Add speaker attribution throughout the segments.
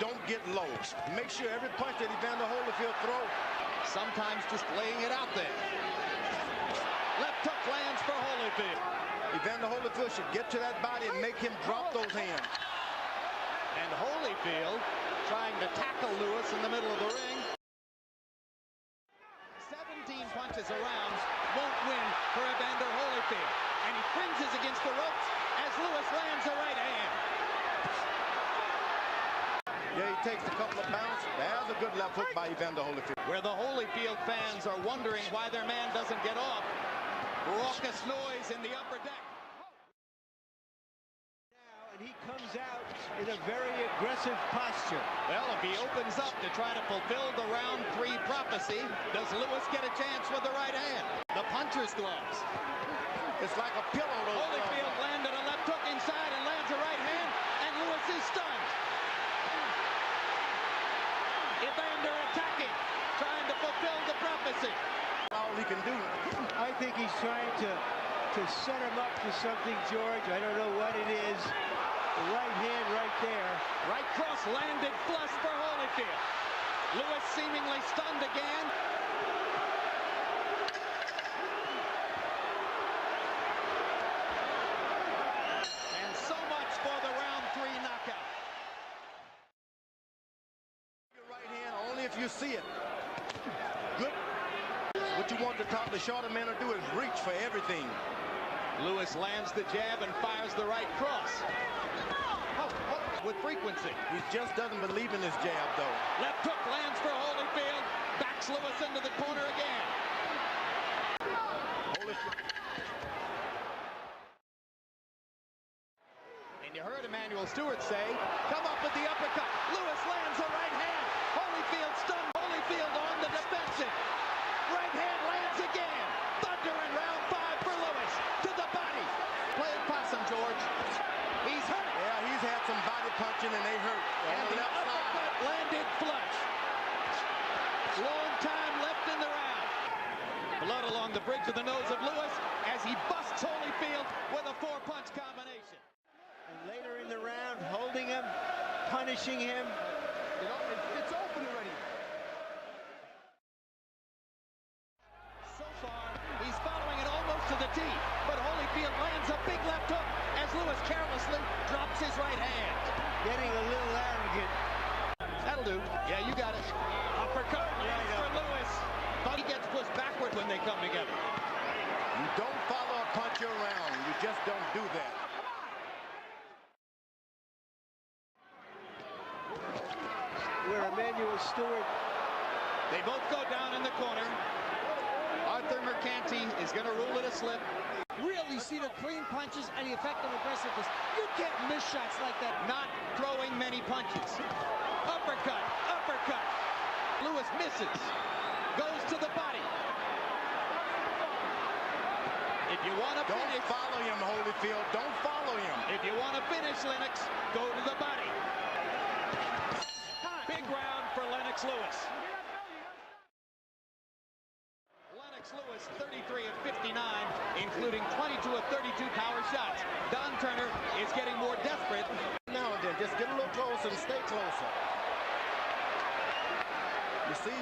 Speaker 1: don't get low. Make sure every punch that Evander Holyfield throws.
Speaker 2: Sometimes just laying it out there. Left hook lands for Holyfield.
Speaker 1: Evander Holyfield should get to that body and make him drop those hands.
Speaker 2: And Holyfield trying to tackle Lewis in the middle of the ring. 17 punches around won't win for Evander Holyfield. And he cringes against the ropes as Lewis lands a right hand.
Speaker 1: Yeah, he takes a couple of bounces. There's a good left hook by Evander Holyfield.
Speaker 2: Where the Holyfield fans are wondering why their man doesn't get off. Raucous noise in the upper deck.
Speaker 3: Now, and he comes out in a very aggressive posture.
Speaker 2: Well, if he opens up to try to fulfill the round 3 prophecy, does Lewis get a chance with the right hand? The puncher's gloves.
Speaker 1: It's like a pillow.
Speaker 2: Holyfield landed a left hook inside and lands a right hand, and Lewis is stunned. Evander attacking, trying to fulfill the prophecy.
Speaker 1: All he can do.
Speaker 3: I think he's trying to set him up for something, George. I don't know what it is. The right hand right there.
Speaker 2: Right cross landed flush for Holyfield. Lewis seemingly stunned again. And so much for the round 3 knockout.
Speaker 1: Your right hand only if you see it. Good. What you want the shorter man to do is reach for everything.
Speaker 2: Lewis lands the jab and fires the right cross. With frequency.
Speaker 1: He just doesn't believe in his jab, though.
Speaker 2: Left hook lands for Holyfield. Backs Lewis into the corner again. And you heard Emmanuel Stewart say, come up with the uppercut. Lewis lands a right hand. Holyfield stunned. Holyfield on the defensive. Right hand lands again. Thunder in round 5 for Lewis. To the body. Play it possum, George. He's hurt.
Speaker 1: Yeah, he's had some body punching and they hurt.
Speaker 2: And the uppercut landed flush. Long time left in the round. Blood along the bridge of the nose of Lewis as he busts Holyfield with a 4-punch combination.
Speaker 3: And later in the round, holding him, punishing him.
Speaker 1: It's open already.
Speaker 2: So far, he's following it almost to the tee, but Holyfield lands a big left hook as Lewis carelessly drops his right hand.
Speaker 3: Getting a little arrogant.
Speaker 2: That'll do. Yeah, you got it. Uppercut lands for Lewis, but he gets pushed backward when they come together.
Speaker 1: You don't follow a puncher around. You just don't do that.
Speaker 3: Where Emmanuel Stewart.
Speaker 2: They both go down in the corner. Arthur Mercanti is going to rule it a slip.
Speaker 4: Really see the clean punches and the effective aggressiveness. You can't miss shots like that.
Speaker 2: Not throwing many punches. Uppercut, uppercut. Lewis misses. Goes to the body. If you want to finish...
Speaker 1: Don't follow him, Holyfield. Don't follow him.
Speaker 2: If you want to finish, Lennox, go to the body. Big round for Lennox Lewis. Lennox Lewis, 33 of 59, including 22 of 32 power shots. Don Turner is getting more desperate.
Speaker 1: Now and then, just get a little closer and stay closer. You see?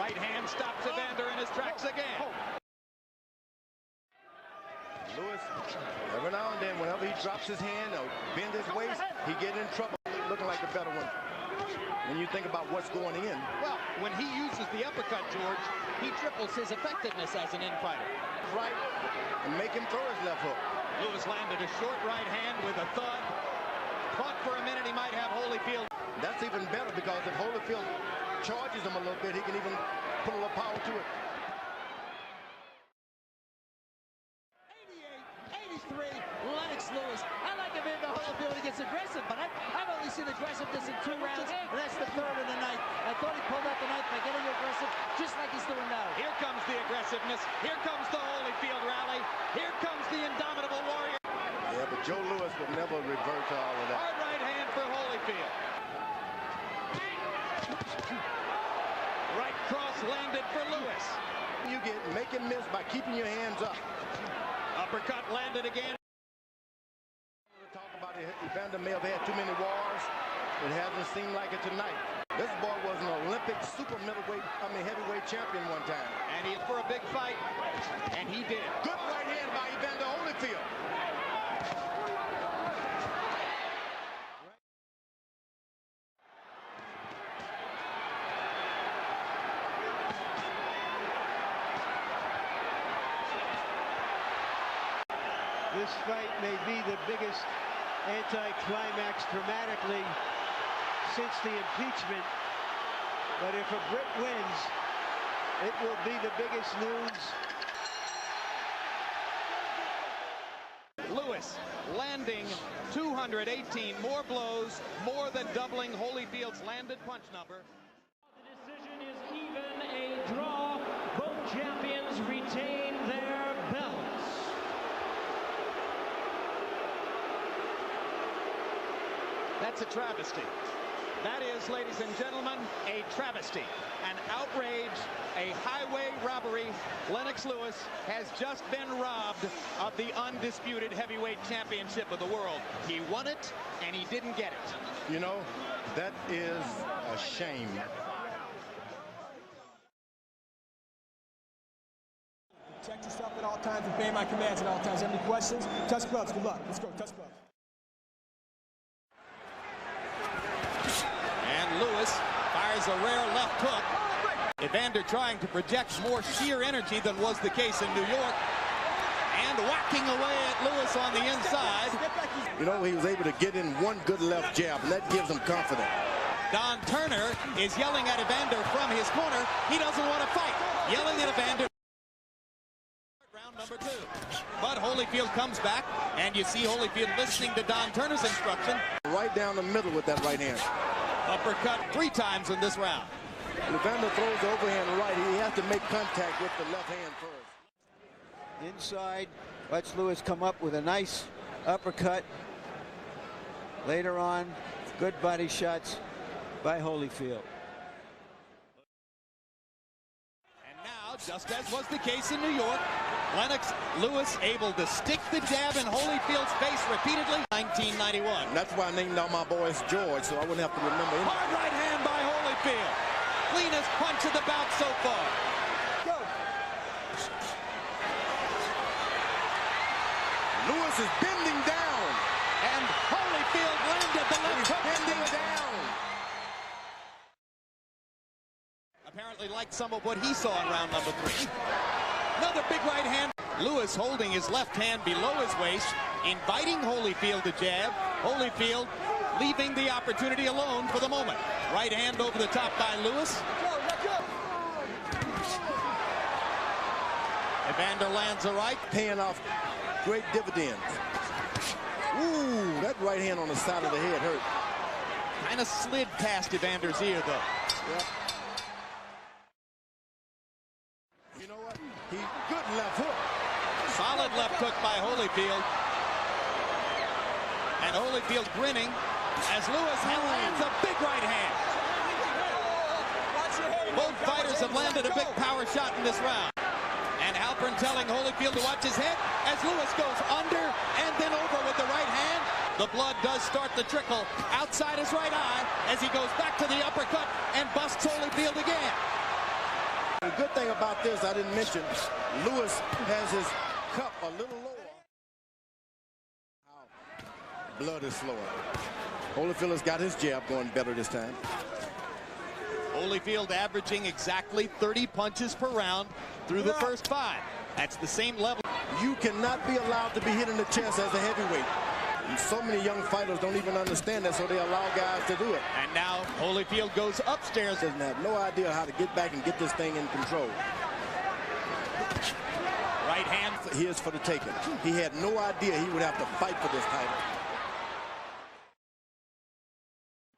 Speaker 2: Right hand stops Evander in his tracks again.
Speaker 1: Lewis, every now and then, whenever he drops his hand or bends his waist, he get in trouble, looking like the better one. When you think about what's going in.
Speaker 2: Well, when he uses the uppercut, George, he triples his effectiveness as an in-fighter.
Speaker 1: Right, and make him throw his left hook.
Speaker 2: Lewis landed a short right hand with a thud. Thought for a minute he might have Holyfield.
Speaker 1: That's even better because if Holyfield charges him a little bit, he can even put a little power to it.
Speaker 4: 88, 83, Lennox Lewis. I like Evander Holyfield. He gets aggressive, but I've only seen aggressiveness in 2 rounds, and that's the 3rd of the night. I thought he pulled out the knife by getting aggressive, just like he's doing now.
Speaker 2: Here comes the aggressiveness. Here comes the Holyfield rally. Here comes the indomitable warrior.
Speaker 1: Yeah, but Joe Lewis would never revert to all of that.
Speaker 2: Hard right hand for Holyfield. Right cross landed for Lewis.
Speaker 1: You make him miss by keeping your hands up.
Speaker 2: Uppercut landed again.
Speaker 1: Talk about Evander may have had too many wars. It hasn't seemed like it tonight. This boy was an Olympic heavyweight champion one time.
Speaker 2: And he's for a big fight, and he did.
Speaker 1: Good right hand by Evander Holyfield.
Speaker 3: This fight may be the biggest anticlimax dramatically since the impeachment, but if a Brit wins, it will be the biggest news.
Speaker 2: Lewis landing 218 more blows, more than doubling Holyfield's landed punch number.
Speaker 5: The decision is even, a draw. Both champions retain their belts.
Speaker 2: That's a travesty. That is, ladies and gentlemen, a travesty, an outrage, a highway robbery. Lennox Lewis has just been robbed of the undisputed heavyweight championship of the world. He won it, and he didn't get it.
Speaker 1: You know, that is a shame.
Speaker 6: Protect yourself at all times, obey my commands at all times. Have any questions? Touch gloves. Good luck. Let's go. Touch gloves.
Speaker 2: Lewis fires a rare left hook. Evander trying to project more sheer energy than was the case in New York. And whacking away at Lewis on the inside.
Speaker 1: You know, he was able to get in one good left jab, and that gives him confidence.
Speaker 2: Don Turner is yelling at Evander from his corner. He doesn't want to fight. Yelling at Evander. Round number 2. But Holyfield comes back, and you see Holyfield listening to Don Turner's instruction.
Speaker 1: Right down the middle with that right hand.
Speaker 2: Uppercut 3 times in this round.
Speaker 1: Evander throws the overhand right. He has to make contact with the left hand first.
Speaker 3: Inside, watch Lewis come up with a nice uppercut. Later on, good body shots by Holyfield.
Speaker 2: And now, just as was the case in New York, Lennox Lewis able to stick the jab in Holyfield's face repeatedly. 1991.
Speaker 1: And that's why I named all my boys George, so I wouldn't have to remember him.
Speaker 2: Hard right hand by Holyfield. Cleanest punch of the bout so far.
Speaker 6: Go.
Speaker 1: Lewis is bending down.
Speaker 2: And Holyfield landed the left hook.
Speaker 1: Bending down.
Speaker 2: Apparently liked some of what he saw in round number 3. Another big right hand. Lewis holding his left hand below his waist, inviting Holyfield to jab. Holyfield leaving the opportunity alone for the moment. Right hand over the top by Lewis. Evander lands a right.
Speaker 1: Paying off great dividends. Ooh, that right hand on the side of the head hurt.
Speaker 2: Kind of slid past Evander's ear, though.
Speaker 1: Yep. You know what? Good left hook.
Speaker 2: Solid left hook by Holyfield. And Holyfield grinning as Lewis lands a big right hand. Both fighters have landed a big power shot in this round. And Halpern telling Holyfield to watch his head as Lewis goes under and then over with the right hand. The blood does start to trickle outside his right eye as he goes back to the uppercut and busts Holyfield again.
Speaker 1: The good thing about this, I didn't mention, Lewis has his cup a little lower. Blood is slower. Holyfield has got his jab going better this time.
Speaker 2: Holyfield averaging exactly 30 punches per round through the first 5. That's the same level.
Speaker 1: You cannot be allowed to be hit in the chest as a heavyweight. And so many young fighters don't even understand that, so they allow guys to do it.
Speaker 2: And now Holyfield goes upstairs.
Speaker 1: Doesn't have no idea how to get back and get this thing in control.
Speaker 2: Right hand.
Speaker 1: He is for the taking. He had no idea he would have to fight for this title.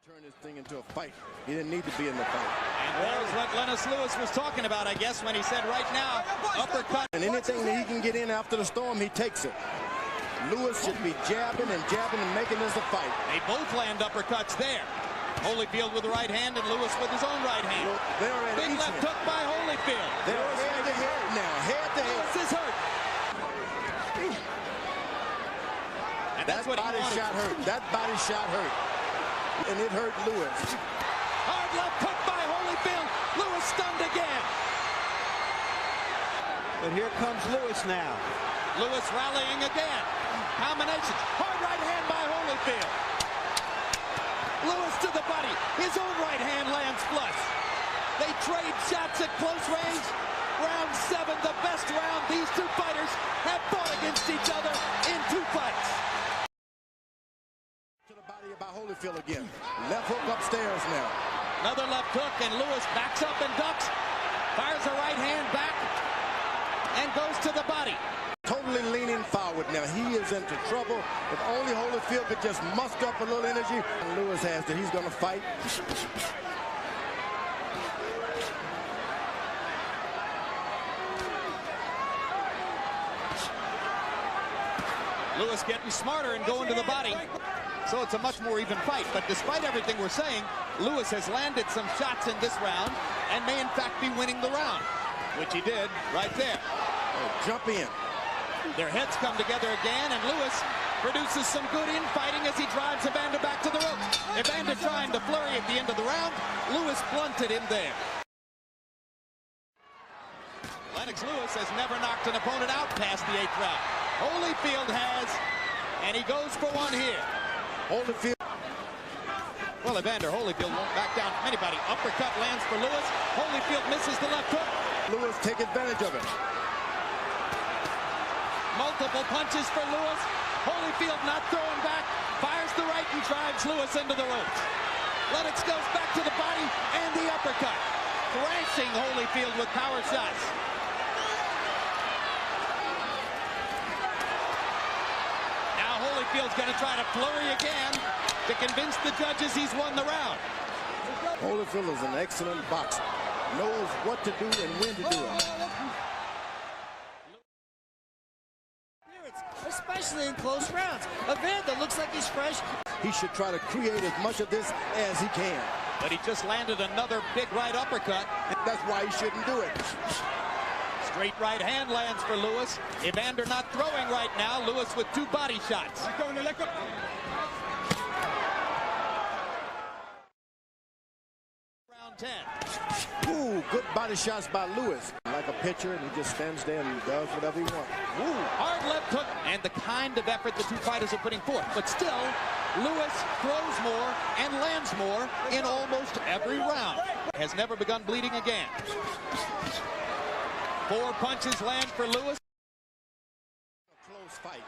Speaker 1: Turn this thing into a fight. He didn't need to be in the fight.
Speaker 2: And there's what Lennox Lewis was talking about, I guess, when he said right now, uppercut.
Speaker 1: And anything that he can get in after the storm, he takes it. Lewis should be jabbing and jabbing and making this a fight.
Speaker 2: They both land uppercuts there. Holyfield with the right hand and Lewis with his own right hand.
Speaker 1: Well,
Speaker 2: big left hook by Holyfield.
Speaker 1: They're head to head now, head to head.
Speaker 2: Lewis is hurt. And That's what
Speaker 1: body
Speaker 2: he wanted.
Speaker 1: shot hurt. That body shot hurt. And it hurt Lewis.
Speaker 2: Hard left hook by Holyfield. Lewis stunned again.
Speaker 3: But here comes Lewis now.
Speaker 2: Lewis rallying again. Combination. Hard right hand by Holyfield. Lewis to the body. His own right hand lands flush. They trade shots at close range. Round 7, the best round these two fighters have fought against each other in 2 fights.
Speaker 1: To the body by Holyfield again. Left hook upstairs now.
Speaker 2: Another left hook, and Lewis backs up and ducks. Fires a right hand back and goes to the body.
Speaker 1: Totally leaning forward now. He is into trouble. If only Holyfield could just muster up a little energy. And Lewis has that. He's going to fight.
Speaker 2: Lewis getting smarter and going to the body. So it's a much more even fight. But despite everything we're saying, Lewis has landed some shots in this round and may in fact be winning the round, which he did right there.
Speaker 1: Oh, jump in.
Speaker 2: Their heads come together again, and Lewis produces some good infighting as he drives Evander back to the ropes. Evander trying to flurry at the end of the round. Lewis blunted him there. Lennox Lewis has never knocked an opponent out past the 8th round. Holyfield has, and he goes for one here.
Speaker 1: Holyfield.
Speaker 2: Well, Evander Holyfield won't back down from anybody. Uppercut lands for Lewis. Holyfield misses the left hook.
Speaker 1: Lewis take advantage of it.
Speaker 2: Multiple punches for Lewis. Holyfield not throwing back. Fires the right and drives Lewis into the ropes. Lennox goes back to the body and the uppercut. Thrashing Holyfield with power shots. Now Holyfield's going to try to flurry again to convince the judges he's won the round.
Speaker 1: Holyfield is an excellent boxer. Knows what to do and when to do it.
Speaker 4: Especially in close rounds. Evander looks like he's fresh.
Speaker 1: He should try to create as much of this as he can.
Speaker 2: But he just landed another big right uppercut.
Speaker 1: That's why he shouldn't do it.
Speaker 2: Straight right hand lands for Lewis. Evander not throwing right now. Lewis with 2 body shots. Round 10.
Speaker 1: Ooh, good body shots by Lewis. Like a pitcher, and he just stands there and does whatever he wants.
Speaker 2: Ooh, hard left hook, and the kind of effort the two fighters are putting forth. But still, Lewis throws more and lands more in almost every round. Has never begun bleeding again. 4 punches land for Lewis.
Speaker 1: A close fight.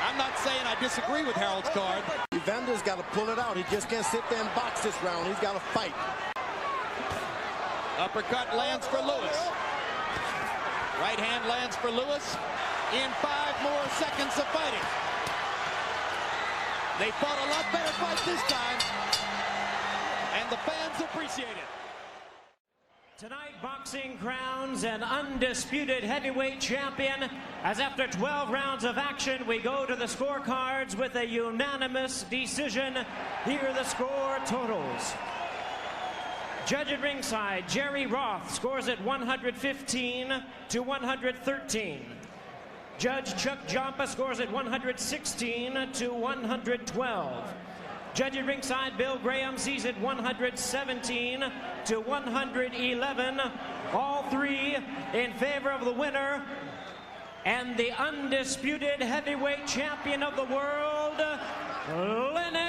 Speaker 2: I'm not saying I disagree with Harold's card.
Speaker 1: Evander's got to pull it out. He just can't sit there and box this round. He's got to fight.
Speaker 2: Uppercut lands for Lewis. Right hand lands for Lewis in 5 more seconds of fighting. They fought a lot better fight this time, and the fans appreciate it.
Speaker 5: Tonight, boxing crowns an undisputed heavyweight champion, as after 12 rounds of action, we go to the scorecards with a unanimous decision. Here are the score totals. Judge at ringside, Jerry Roth scores at 115 to 113. Judge Chuck Jompa scores at 116 to 112. Judge at ringside, Bill Graham sees it 117 to 111. All 3 in favor of the winner and the undisputed heavyweight champion of the world, Lennox